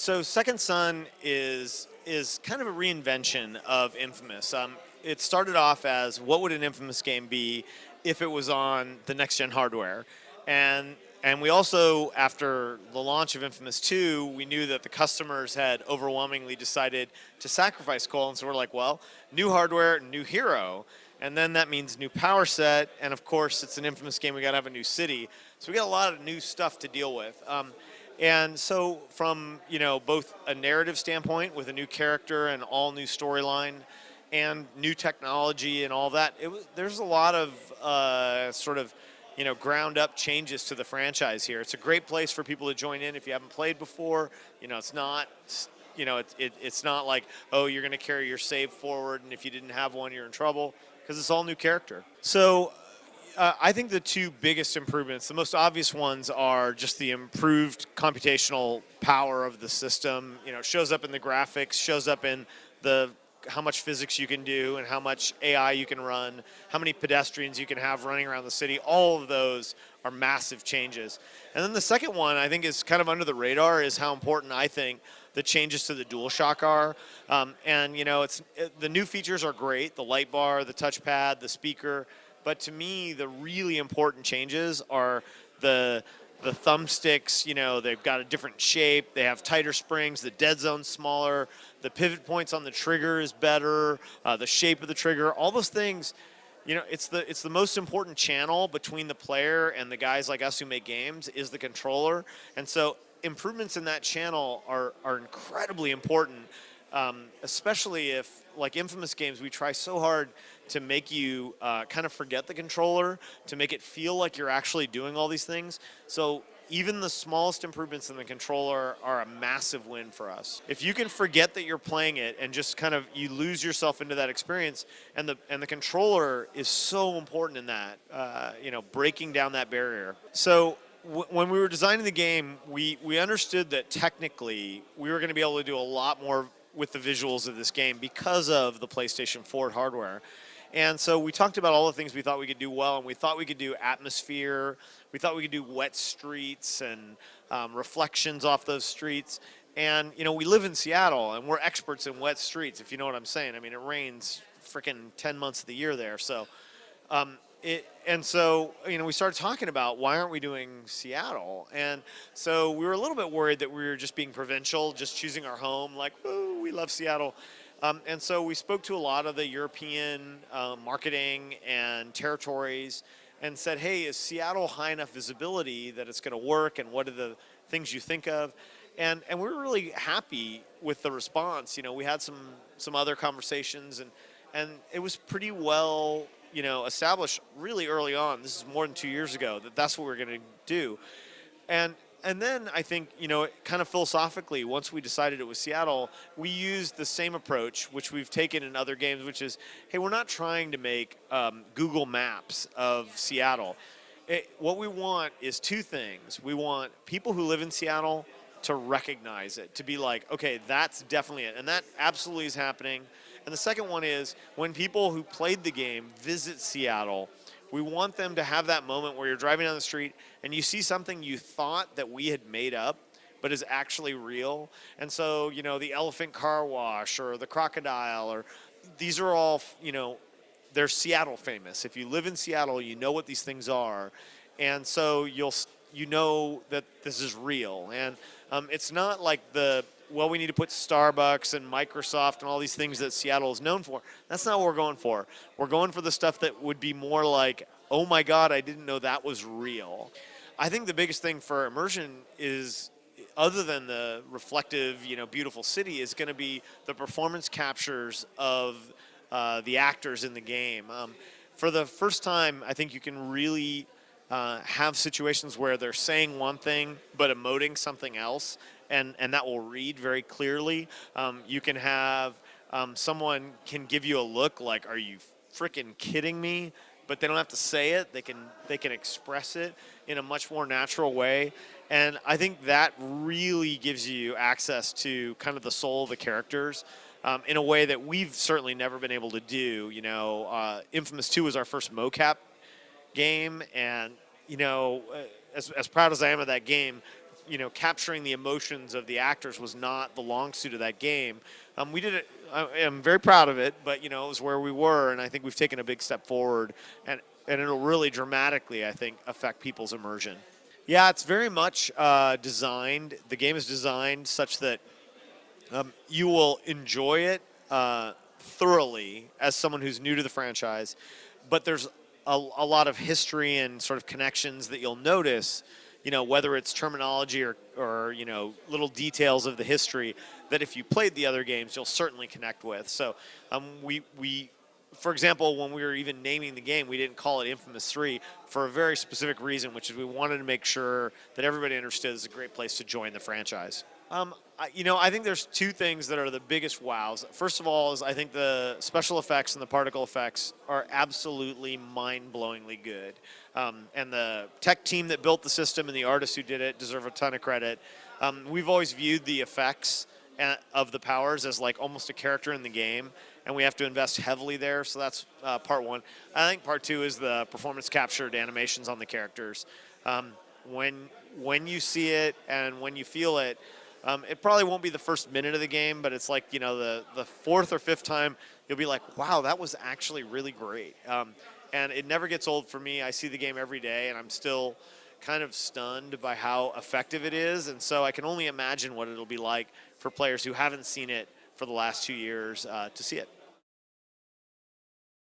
So Second Son is kind of a reinvention of Infamous. It started off as what would an Infamous game be if it was on the next gen hardware, and we also, after the launch of Infamous 2, we knew that the customers had overwhelmingly decided to sacrifice Cole, and so we're like, well, new hardware, new hero, and then that means new power set, and of course it's an Infamous game, we got to have a new city, so we got a lot of new stuff to deal with. And so from, both a narrative standpoint with a new character and all new storyline and new technology and all that, there's a lot of ground up changes to the franchise here. It's a great place for people to join in if you haven't played before. It's not, it's not like, oh, you're going to carry your save forward, and if you didn't have one, you're in trouble, because it's all new character. So I think the two biggest improvements, the most obvious ones, are just the improved computational power of the system. It shows up in the graphics, shows up in how much physics you can do and how much AI you can run, how many pedestrians you can have running around the city. All of those are massive changes. And then the second one, I think, is kind of under the radar, is how important I think the changes to the DualShock are. The new features are great, the light bar, the touchpad, the speaker. But to me, the really important changes are the thumbsticks. They've got a different shape. They have tighter springs. The dead zone's smaller. The pivot points on the trigger is better. The shape of the trigger. All those things. It's the most important channel between the player and the guys like us who make games is the controller. And so improvements in that channel are incredibly important. Especially if, like Infamous games, we try so hard to make you kind of forget the controller, to make it feel like you're actually doing all these things. So even the smallest improvements in the controller are a massive win for us. If you can forget that you're playing it and just kind of you lose yourself into that experience, and the controller is so important in that, breaking down that barrier. So when we were designing the game, we understood that technically we were going to be able to do a lot more with the visuals of this game because of the PlayStation 4 hardware. And so we talked about all the things we thought we could do well, and we thought we could do atmosphere, we thought we could do wet streets and reflections off those streets. And, we live in Seattle, and we're experts in wet streets, if you know what I'm saying. I mean, it rains freaking 10 months of the year there. So, we started talking about, why aren't we doing Seattle? And so we were a little bit worried that we were just being provincial, just choosing our home, like, ooh, we love Seattle. And so we spoke to a lot of the European marketing and territories and said, hey, is Seattle high enough visibility that it's going to work, and what are the things you think of? And we were really happy with the response. We had some other conversations, and it was pretty well established really early on. This is more than 2 years ago, that's what we're going to do. And then I think, kind of philosophically, once we decided it was Seattle, we used the same approach, which we've taken in other games, which is, hey, we're not trying to make Google Maps of Seattle. What we want is two things. We want people who live in Seattle to recognize it, to be like, okay, that's definitely it. And that absolutely is happening. And the second one is, when people who played the game visit Seattle, we want them to have that moment where you're driving down the street and you see something you thought that we had made up, but is actually real. And so, the elephant car wash or the crocodile, or these are all, they're Seattle famous. If you live in Seattle, you know what these things are. And so you know that this is real. And it's not like we need to put Starbucks and Microsoft and all these things that Seattle is known for. That's not what we're going for. We're going for the stuff that would be more like, oh my God, I didn't know that was real. I think the biggest thing for immersion is, other than the reflective, beautiful city, is going to be the performance captures of the actors in the game. For the first time, I think you can really have situations where they're saying one thing but emoting something else, and that will read very clearly. You can have someone can give you a look like, are you freaking kidding me? But they don't have to say it. They can express it in a much more natural way. And I think that really gives you access to kind of the soul of the characters in a way that we've certainly never been able to do. Infamous 2 was our first mocap game, and as proud as I am of that game, capturing the emotions of the actors was not the long suit of that game. We did it. I am very proud of it, but it was where we were, and I think we've taken a big step forward, and it'll really dramatically, I think, affect people's immersion. Yeah, it's very much designed. The game is designed such that you will enjoy it thoroughly as someone who's new to the franchise, but there's a lot of history and sort of connections that you'll notice, whether it's terminology or little details of the history that if you played the other games, you'll certainly connect with. So we for example, when we were even naming the game, we didn't call it Infamous 3 for a very specific reason, which is we wanted to make sure that everybody understood it's a great place to join the franchise. I think there's two things that are the biggest wows. First of all is I think the special effects and the particle effects are absolutely mind-blowingly good. And the tech team that built the system and the artists who did it deserve a ton of credit. We've always viewed the effects of the powers as like almost a character in the game, and we have to invest heavily there, so that's part one. I think part two is the performance captured animations on the characters. When you see it and when you feel it, it probably won't be the first minute of the game, but it's like, the fourth or fifth time, you'll be like, wow, that was actually really great. And it never gets old for me. I see the game every day, and I'm still kind of stunned by how effective it is. And so I can only imagine what it'll be like for players who haven't seen it for the last 2 years to see it.